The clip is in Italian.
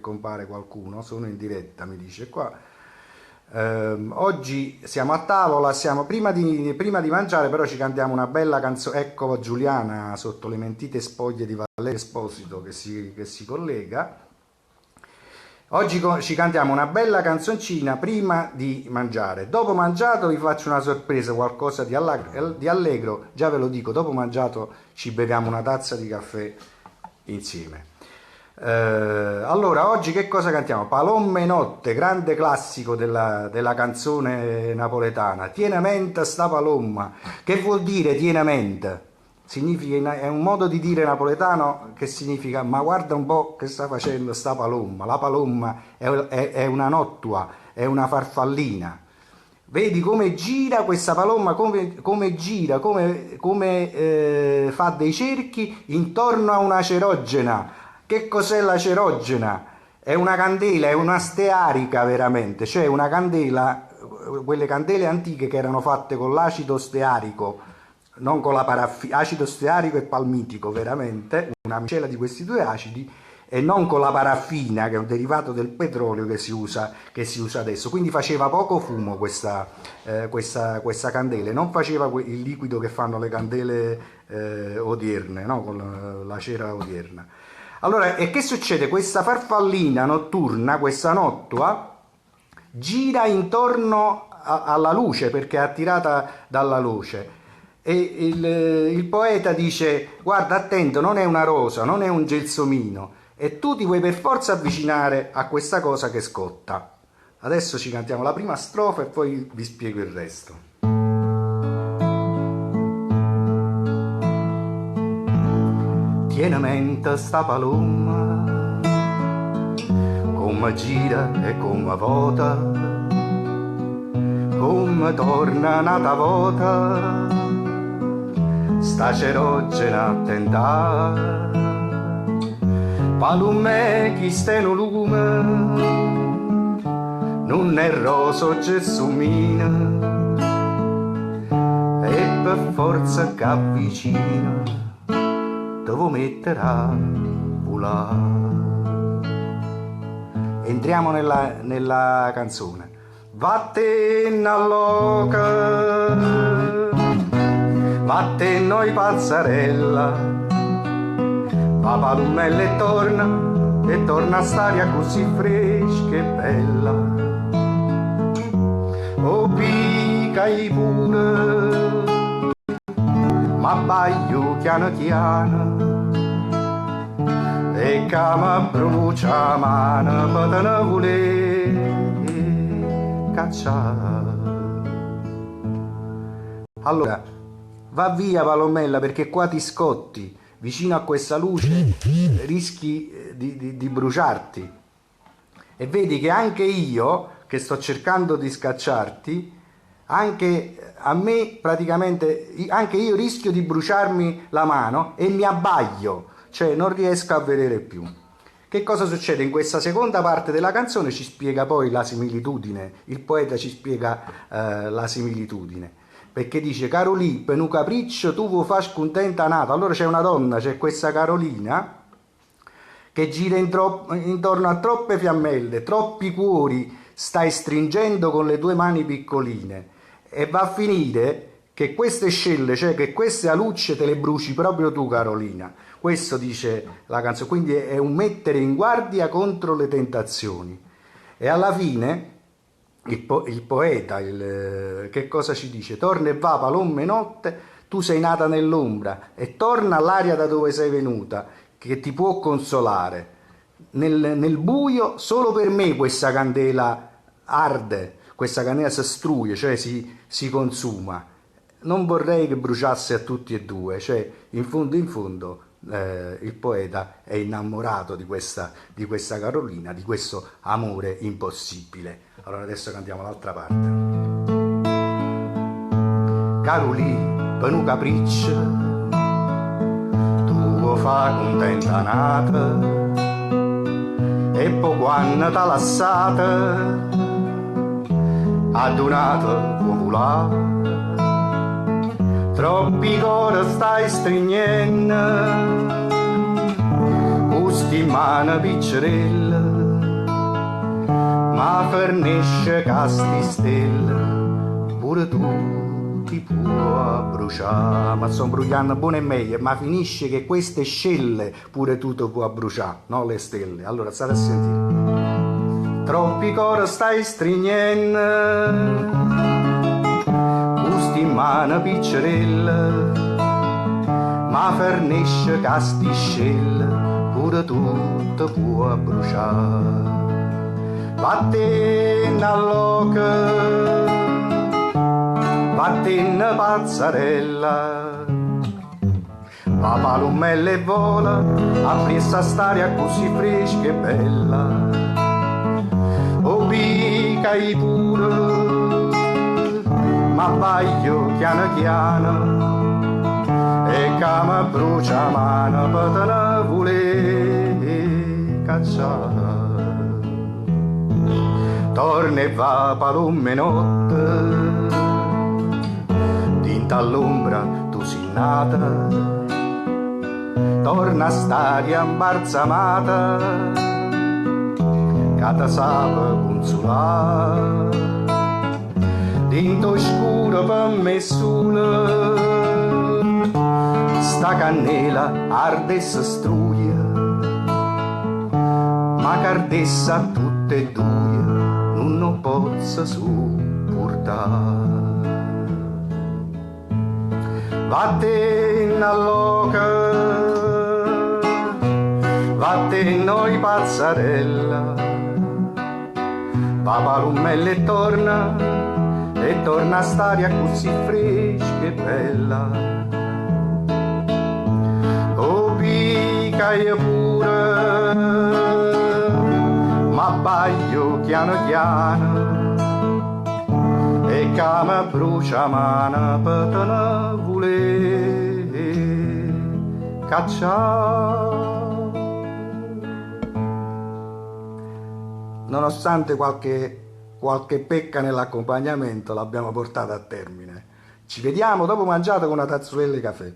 compare qualcuno, sono in diretta, mi dice qua. Oggi siamo a tavola, siamo prima di mangiare, però ci cantiamo una bella canzone. Ecco Giuliana sotto le mentite spoglie di Valerio Esposito che si collega. Oggi ci cantiamo una bella canzoncina prima di mangiare. Dopo mangiato vi faccio una sorpresa, qualcosa di allegro. Già ve lo dico, dopo mangiato ci beviamo una tazza di caffè insieme. Allora, oggi che cosa cantiamo? Palomme notte, grande classico della canzone napoletana. Tiene mente sta palomma. Che vuol dire tiene mente? Significa, è un modo di dire napoletano che significa ma guarda un po' che sta facendo sta palomma. La palomma è una nottua, è una farfallina. Vedi come gira questa palomma, come gira, come fa dei cerchi intorno a una cerogena. Che cos'è la cerogena? È una candela, è una stearica veramente, cioè una candela, quelle candele antiche che erano fatte con l'acido stearico, non con la paraffina, acido stearico e palmitico veramente, una miscela di questi due acidi, e non con la paraffina che è un derivato del petrolio che si usa adesso. Quindi faceva poco fumo questa candela, non faceva il liquido che fanno le candele odierne, no? Con la cera odierna. Allora, e che succede? Questa farfallina notturna, questa nottua, gira intorno alla luce perché è attirata dalla luce. E il poeta dice: guarda, attento, non è una rosa, non è un gelsomino, e tu ti vuoi per forza avvicinare a questa cosa che scotta. Adesso ci cantiamo la prima strofa e poi vi spiego il resto. Tiene mente sta palomma, come gira e come vota, come torna nata vota, sta cerogena attenta, palume chi sta in lume, non è roso gelsomina, e per forza che avvicina devo mettere a volare. Entriamo nella canzone. Vattene all'oca, vattene noi pazzarella, va palumella e torna a stare così fresca e bella. Oh picai pure, ma baglio piano piano, e che mi brucia mano per te ne voler cacciare. Allora, va via Palomella perché qua ti scotti, vicino a questa luce rischi di bruciarti. E vedi che anche io, che sto cercando di scacciarti, anche a me praticamente, anche io rischio di bruciarmi la mano e mi abbaglio, cioè non riesco a vedere più. Che cosa succede? In questa seconda parte della canzone ci spiega poi la similitudine, il poeta ci spiega la similitudine, perché dice: Carolì, per un capriccio tu vuoi far scontenta nato. Allora c'è una donna, c'è questa Carolina che gira intorno a troppe fiammelle, troppi cuori stai stringendo con le tue mani piccoline, e va a finire che queste scelle, cioè che queste alucce te le bruci proprio tu, Carolina. Questo dice la canzone, quindi è un mettere in guardia contro le tentazioni. E alla fine il poeta che cosa ci dice? Torna e va palomme notte, tu sei nata nell'ombra, e torna all'aria da dove sei venuta, che ti può consolare. Nel buio solo per me questa candela arde, questa candela si struie, cioè si consuma. Non vorrei che bruciasse a tutti e due, cioè in fondo il poeta è innamorato di questa Carolina, di questo amore impossibile. Allora adesso cantiamo l'altra parte. Carolì, per un capriccio tu fa contenta nata, e poi quando t'ha lasciata adunata popolare, troppi cori stai stringendo, questi mani piccerelle, fornisce casti stelle, pure tu ti puoi bruciare. Ma sto bruciando buone e meglio, ma finisce che queste scelle pure tu ti puoi bruciare, no le stelle. Allora state a sentire. Troppi cori stai stringendo, gusti in mano piccerella, ma fornisce casti scelle, pure tu ti puoi bruciare. Vattene all'oca, vattene pazzarella, va palumella e vola, apri sta storia così fresca e bella. O picai pure, ma baglio piano piano, e che mi brucia mano per te ne vuole cacciare. Torna e va palume notte, dinta all'ombra tu sei nata, torna a stare imbalsamata, che ti sape consolare, dinto scuro per me sole, sta cannella arde e si struia, ma cardessa tutte e due non possa supportare. Vattene all'oca, vattene noi pazzarella, va palumella e torna a stare così fresca e bella. O picai pure, ma baglio piano piano, e che mi brucia mano per te ne vuole cacciare. Nonostante qualche pecca nell'accompagnamento, l'abbiamo portata a termine. Ci vediamo dopo mangiato con una tazzuella di caffè.